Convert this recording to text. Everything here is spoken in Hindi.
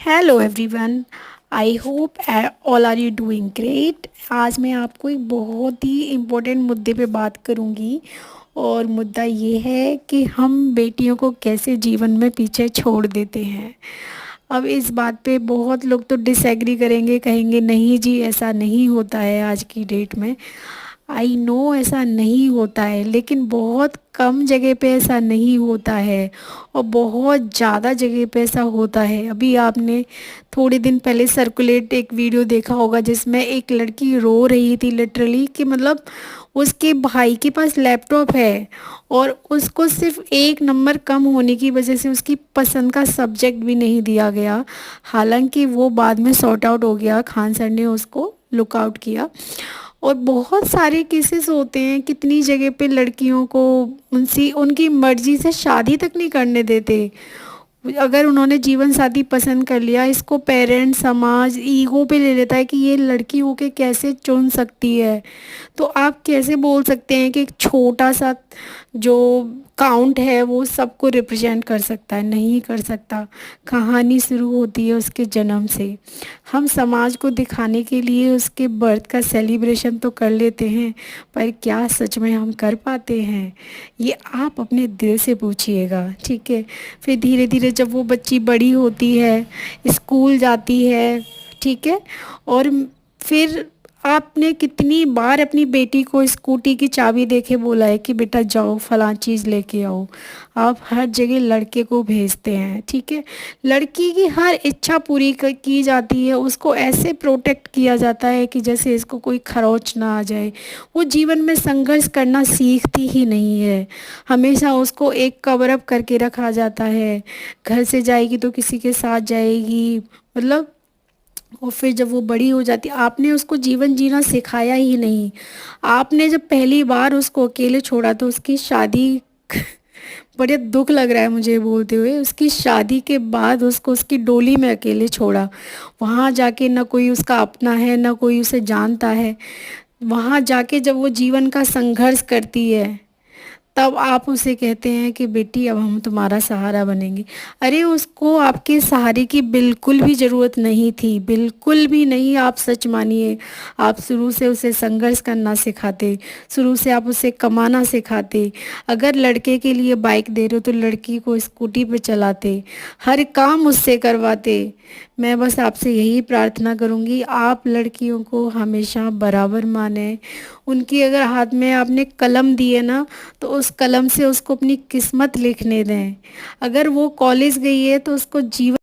Hello everyone. I hope all are you doing great. आज मैं आपको एक बहुत ही इम्पोर्टेंट मुद्दे पे बात करूंगी और मुद्दा ये है कि हम बेटियों को कैसे जीवन में पीछे छोड़ देते हैं। अब इस बात पे बहुत लोग तो डिसएग्री करेंगे, कहेंगे नहीं जी ऐसा नहीं होता है आज की डेट में। आई नो ऐसा नहीं होता है, लेकिन बहुत कम जगह पे ऐसा नहीं होता है और बहुत ज़्यादा जगह पे ऐसा होता है। अभी आपने थोड़े दिन पहले सर्कुलेट एक वीडियो देखा होगा जिसमें एक लड़की रो रही थी लिटरली कि मतलब उसके भाई के पास लैपटॉप है और उसको सिर्फ एक नंबर कम होने की वजह से उसकी पसंद का सब्जेक्ट भी नहीं दिया गया। हालांकि वो बाद में सॉर्ट आउट हो गया, खान सर ने उसको लुक आउट किया। और बहुत सारे केसेस होते हैं, कितनी जगह पे लड़कियों को उनसी उनकी मर्जी से शादी तक नहीं करने देते। अगर उन्होंने जीवन साथी पसंद कर लिया, इसको पेरेंट्स समाज ईगो पे ले लेता है कि ये लड़की होके कैसे चुन सकती है। तो आप कैसे बोल सकते हैं कि एक छोटा सा जो काउंट है वो सबको रिप्रेजेंट कर सकता है? नहीं कर सकता। कहानी शुरू होती है उसके जन्म से। हम समाज को दिखाने के लिए उसके बर्थ का सेलिब्रेशन तो कर लेते हैं, पर क्या सच में हम कर पाते हैं? ये आप अपने दिल से पूछिएगा, ठीक है। फिर धीरे धीरे जब वो बच्ची बड़ी होती है, स्कूल जाती है, ठीक है। और फिर आपने कितनी बार अपनी बेटी को स्कूटी की चाबी देके बोला है कि बेटा जाओ फलां चीज़ लेके आओ? आप हर जगह लड़के को भेजते हैं, ठीक है। लड़की की हर इच्छा पूरी की जाती है, उसको ऐसे प्रोटेक्ट किया जाता है कि जैसे इसको कोई खरोच ना आ जाए। वो जीवन में संघर्ष करना सीखती ही नहीं है। हमेशा उसको एक कवर अप करके रखा जाता है। घर से जाएगी तो किसी के साथ जाएगी, मतलब। और फिर जब वो बड़ी हो जाती, आपने उसको जीवन जीना सिखाया ही नहीं। आपने जब पहली बार उसको अकेले छोड़ा तो उसकी शादी बड़े दुख लग रहा है मुझे बोलते हुए, उसकी शादी के बाद उसको उसकी डोली में अकेले छोड़ा। वहाँ जाके ना कोई उसका अपना है, ना कोई उसे जानता है। वहाँ जाके जब वो जीवन का संघर्ष करती है, तब आप उसे कहते हैं कि बेटी अब हम तुम्हारा सहारा बनेंगे। अरे उसको आपके सहारे की बिल्कुल भी ज़रूरत नहीं थी, बिल्कुल भी नहीं। आप सच मानिए, आप शुरू से उसे संघर्ष करना सिखाते, शुरू से आप उसे कमाना सिखाते। अगर लड़के के लिए बाइक दे रहे हो तो लड़की को स्कूटी पे चलाते, हर काम उससे करवाते। मैं बस आपसे यही प्रार्थना करूंगी, आप लड़कियों को हमेशा बराबर माने। उनकी अगर हाथ में आपने कलम दी है ना, तो उस कलम से उसको अपनी किस्मत लिखने दें। अगर वो कॉलेज गई है तो उसको जीवन